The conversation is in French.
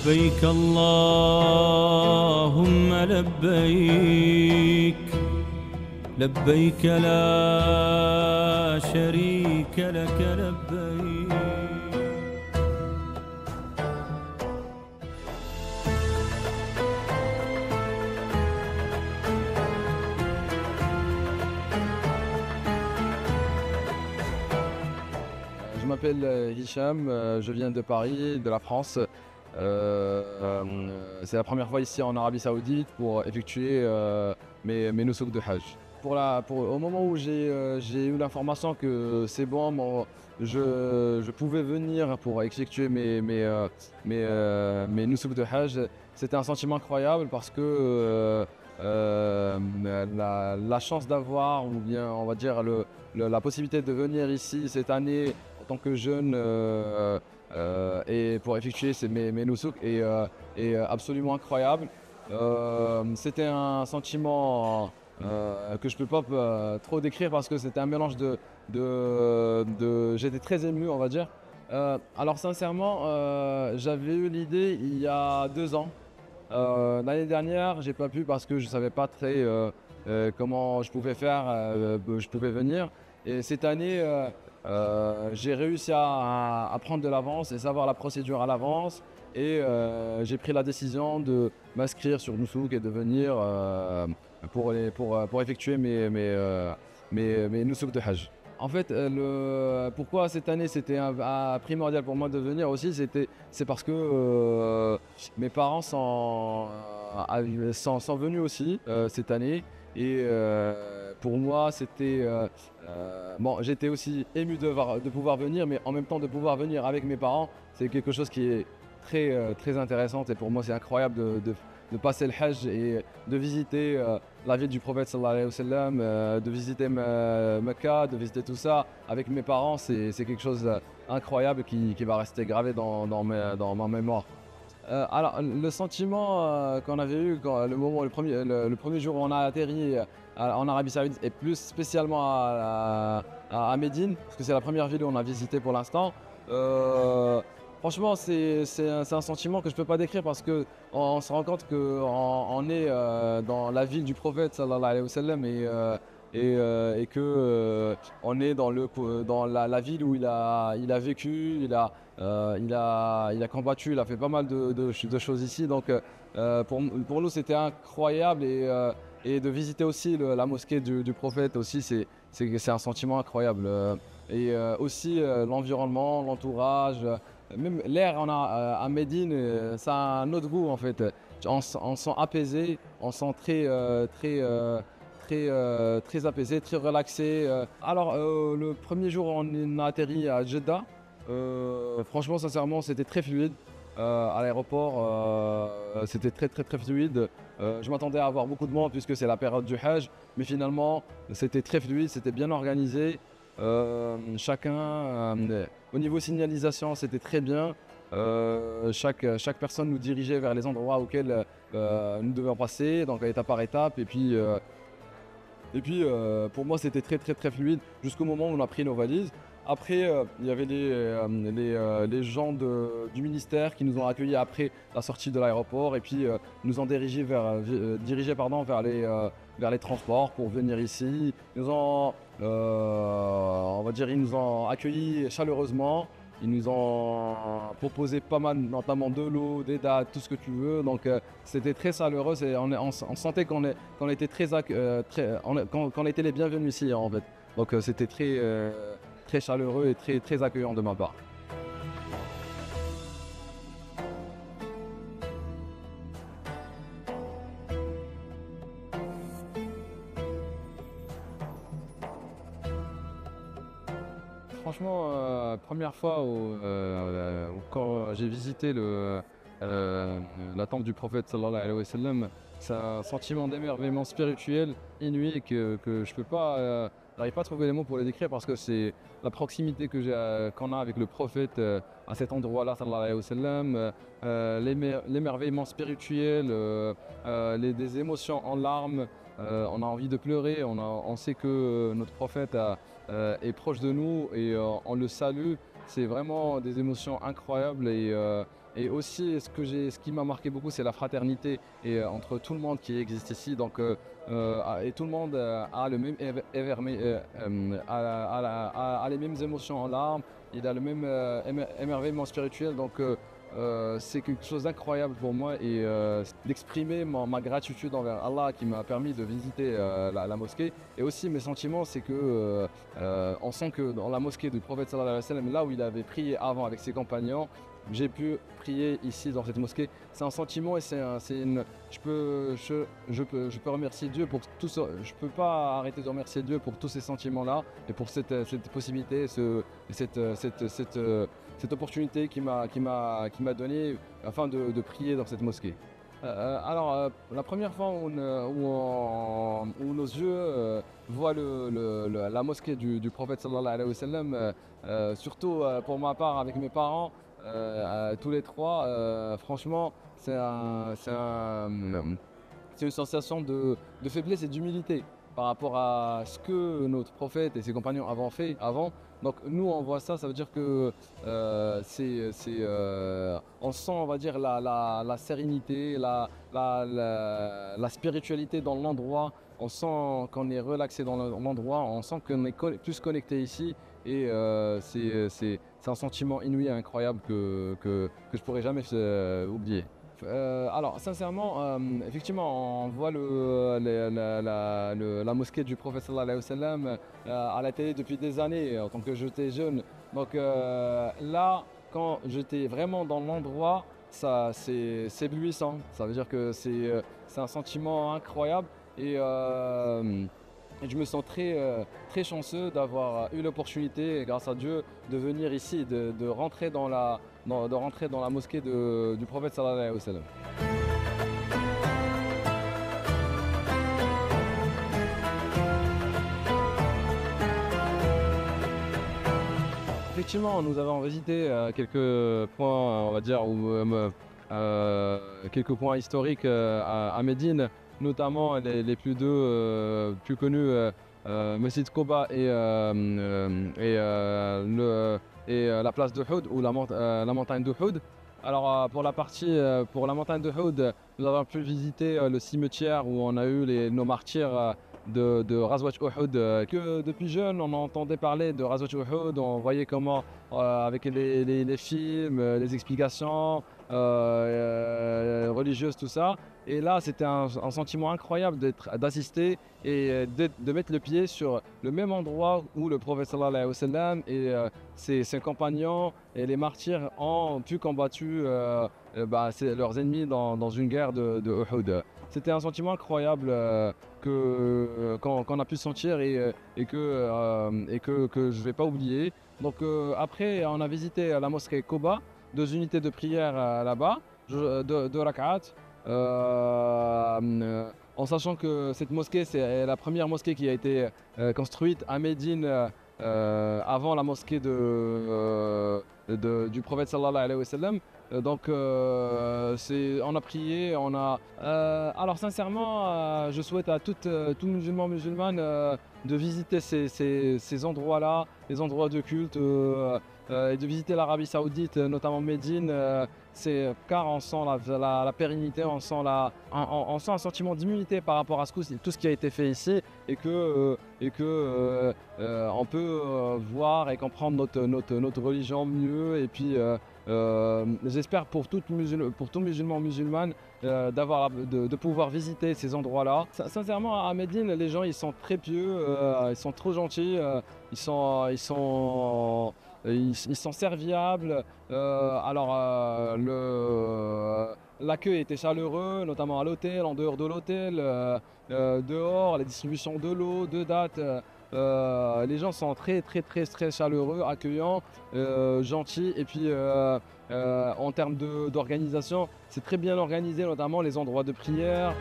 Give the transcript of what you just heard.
لبيك اللهم لبيك لبيك لا شريك لك لبيك. Je m'appelle Hicham, je viens de Paris, de la France. C'est la première fois ici en Arabie Saoudite pour effectuer mes nusuks de Hajj. Au moment où j'ai eu l'information que c'est bon, je pouvais venir pour effectuer mes nusuks de Hajj, c'était un sentiment incroyable parce que la chance d'avoir, ou bien on va dire la possibilité de venir ici cette année en tant que jeune et pour effectuer mes nusuks est absolument incroyable. C'était un sentiment que je ne peux pas trop décrire parce que c'était un mélange j'étais très ému, on va dire. Alors sincèrement, j'avais eu l'idée il y a 2 ans. L'année dernière, j'ai pas pu parce que je savais pas très comment je pouvais faire, je pouvais venir. Et cette année, j'ai réussi à prendre de l'avance et savoir la procédure à l'avance. Et j'ai pris la décision de m'inscrire sur Nusuk et de venir pour effectuer mes Nusuk de Hajj. En fait, pourquoi cette année c'était primordial pour moi de venir aussi, c'est parce que mes parents sont venus aussi cette année. Et pour moi, bon, j'étais aussi ému de pouvoir venir, mais en même temps de pouvoir venir avec mes parents, c'est quelque chose qui est très intéressant. Et pour moi, c'est incroyable de passer le Hajj et de visiter la ville du prophète sallallahu alayhi wa sallam, de visiter Mecca, de visiter tout ça avec mes parents. C'est quelque chose d'incroyable qui va rester gravé dans ma mémoire. Alors, le sentiment qu'on avait eu le premier jour où on a atterri en Arabie Saoudite, et plus spécialement à Médine, parce que c'est la première ville où on a visité pour l'instant. Franchement, c'est un sentiment que je ne peux pas décrire parce qu'on se rend compte qu'on est dans la ville du prophète sallallahu alayhi wa sallam et que on est dans la ville où il a vécu, il a combattu, il a fait pas mal de choses ici. Donc pour nous, c'était incroyable et de visiter aussi la mosquée du prophète aussi, c'est un sentiment incroyable. Et aussi l'environnement, l'entourage. Même l'air à Médine, ça a un autre goût en fait. On se sent apaisé, on se sent très apaisé, très relaxé. Alors le premier jour on a atterri à Jeddah. Franchement, sincèrement, c'était très fluide. À l'aéroport, c'était très fluide. Je m'attendais à avoir beaucoup de monde puisque c'est la période du Hajj, mais finalement c'était très fluide, c'était bien organisé. Au niveau signalisation, c'était très bien. Chaque personne nous dirigeait vers les endroits auxquels nous devions passer, donc étape par étape. Pour moi, c'était très fluide jusqu'au moment où on a pris nos valises. Après, il y avait les gens du ministère qui nous ont accueillis après la sortie de l'aéroport et puis nous ont dirigés vers les transports pour venir ici. Ils nous ont accueillis chaleureusement. Ils nous ont proposé pas mal, notamment de l'eau, des dates, tout ce que tu veux. Donc c'était très chaleureux et on sentait qu'on était qu'on était les bienvenus ici en fait. Donc c'était très chaleureux et très accueillant de ma part. Franchement, première fois quand j'ai visité la tombe du prophète sallallahu alayhi wa sallam, c'est un sentiment d'émerveillement spirituel inouï que je peux pas, j'arrive pas à trouver les mots pour le décrire parce que c'est la proximité qu'on a avec le prophète à cet endroit-là sallallahu alayhi wa sallam, l'émerveillement spirituel, des émotions en larmes. On a envie de pleurer, on sait que notre prophète est proche de nous et on le salue. C'est vraiment des émotions incroyables Et aussi, ce qui m'a marqué beaucoup, c'est la fraternité et, entre tout le monde qui existe ici. Donc, et tout le monde a le même a les mêmes émotions en larmes, il a le même émerveillement spirituel. Donc, c'est quelque chose d'incroyable pour moi et d'exprimer ma gratitude envers Allah qui m'a permis de visiter la mosquée. Et aussi mes sentiments, c'est que on sent que dans la mosquée du prophète sallallahu alayhi wa sallam, là où il avait prié avant avec ses compagnons, j'ai pu prier ici dans cette mosquée. C'est un sentiment et je peux remercier Dieu pour tout ça. Je peux pas arrêter de remercier Dieu pour tous ces sentiments-là et pour cette possibilité, cette opportunité qu'il m'a donnée afin de prier dans cette mosquée. La première fois où nos yeux voient la mosquée du prophète sallallahu alayhi wa sallam, surtout pour ma part avec mes parents, tous les trois, franchement, c'est une sensation de faiblesse et d'humilité par rapport à ce que notre prophète et ses compagnons avaient fait avant. Donc nous, on voit ça, ça veut dire que on sent, on va dire, la sérénité, la spiritualité dans l'endroit. On sent qu'on est relaxé dans l'endroit, on sent qu'on est plus connecté ici. Et c'est un sentiment inouï et incroyable que je pourrais jamais oublier. Alors sincèrement, effectivement, on voit la mosquée du prophète sallallahu alayhi wa sallam à la télé depuis des années en tant que j'étais jeune. Donc là, quand j'étais vraiment dans l'endroit, c'est éblouissant. Ça veut dire que c'est un sentiment incroyable et je me sens très chanceux d'avoir eu l'opportunité, grâce à Dieu, de venir ici, de rentrer dans la mosquée du prophète sallallahu alayhi wa sallam. Effectivement, nous avons visité quelques points, on va dire, quelques points historiques à Médine, notamment les plus connus, Mesjid Quba et la place de Houd ou la montagne de Houd. Alors pour la montagne de Houd, nous avons pu visiter le cimetière où on a eu nos martyrs de Ghazwat Uhud. Que depuis jeune, on entendait parler de Ghazwat Uhud, on voyait comment, avec les films, les explications religieuses, tout ça. Et là, c'était un sentiment incroyable d'assister et de mettre le pied sur le même endroit où le prophète sallallahu alayhi wa sallam et ses compagnons et les martyrs ont pu combattre leurs ennemis dans une guerre de Uhud. C'était un sentiment incroyable qu'on a pu sentir et que je ne vais pas oublier. Donc après, on a visité la mosquée Quba, 2 unités de prière là-bas, 2 rak'at. En sachant que cette mosquée, c'est la première mosquée qui a été construite à Médine avant la mosquée du prophète sallallahu alayhi wa sallam. Donc on a prié, alors sincèrement, je souhaite à tout musulman, musulmane de visiter ces endroits-là, les endroits de culte, et de visiter l'Arabie Saoudite, notamment Médine, car on sent la pérennité, on sent un sentiment d'immunité par rapport à tout ce qui a été fait ici et que on peut voir et comprendre notre religion mieux. Et puis j'espère pour tout musulman musulmane de pouvoir visiter ces endroits-là. Sincèrement, à Médine, les gens ils sont très pieux, ils sont trop gentils, ils sont serviables. L'accueil était chaleureux, notamment à l'hôtel, en dehors de l'hôtel, dehors, la distribution de l'eau, de dates. Les gens sont très chaleureux, accueillants, gentils. Et puis en termes d'organisation, c'est très bien organisé, notamment les endroits de prière.